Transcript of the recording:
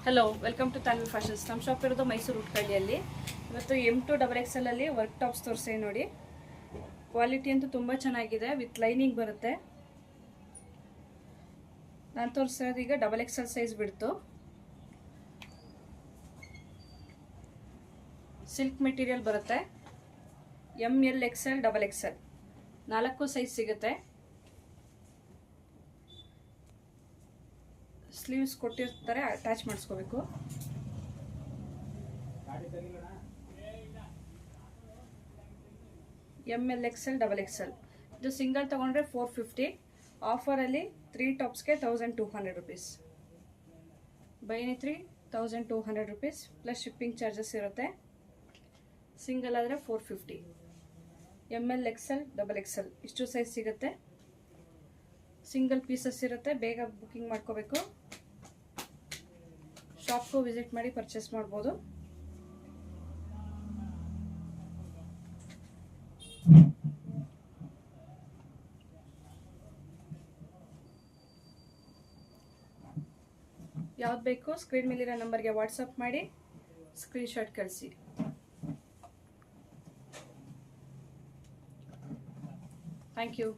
Hello, welcome to Tanvi fashions. ನಮ್ಮ shop ಇರೋದು ಮೈಸೂರು ಉಟ್ಕಳ್ಳಿಯಲ್ಲಿ. ಇವತ್ತು M2 XXL ಅಲ್ಲಿ ವರ್ಕ್ ಟಾಪ್ಸ್ ತೋರಿಸಿ ನೋಡಿ. ಕ್ವಾಲಿಟಿ ಅಂತೂ ತುಂಬ ಚೆನ್ನಾಗಿದೆ, ವಿತ್ ಲೈನಿಂಗ್ ಬರುತ್ತೆ. ನಾನು ತೋರಿಸೋದು ಈಗ XXL ಸೈಜ್ ಬಿಡ್ತು. ಸಿಲ್ಕ್ ಮೆಟೀರಿಯಲ್ ಬರುತ್ತೆ. ML XL XXL 4 ಸೈಜ್ ಸಿಗುತ್ತೆ. ಸ್ಲೀವ್ಸ್ ಕೊಟ್ಟಿರ್ತಾರೆ, ಅಟ್ಯಾಚ್ ಮಾಡಿಸ್ಕೋಬೇಕು. ML XL XXL ಇದು ಸಿಂಗಲ್ ತಗೊಂಡ್ರೆ 450. ಆಫರಲ್ಲಿ 3 ಟಾಪ್ಸ್ಗೆ 1200 rupees. By any 3 1200 rupees plus shipping charges ಇರುತ್ತೆ. ಸಿಂಗಲ್ ಆದರೆ 450. ML XL XXL ಇಷ್ಟು ಸೈಜ್ ಸಿಗುತ್ತೆ. ಸಿಂಗಲ್ ಪೀಸಸ್ ಇರುತ್ತೆ, ಬೇಗ ಬುಕ್ಕಿಂಗ್ ಮಾಡ್ಕೋಬೇಕು. ಶಾಪ್ಗೂ ವಿಸಿಟ್ ಮಾಡಿ ಪರ್ಚೇಸ್ ಮಾಡ್ಬೋದು. ಯಾವ್ದು ಬೇಕು ಸ್ಕ್ರೀನ್ ಮೇಲಿರೋ ನಂಬರ್ಗೆ ವಾಟ್ಸಪ್ ಮಾಡಿ ಸ್ಕ್ರೀನ್ಶಾಟ್ ಕಳಿಸಿ. Thank you.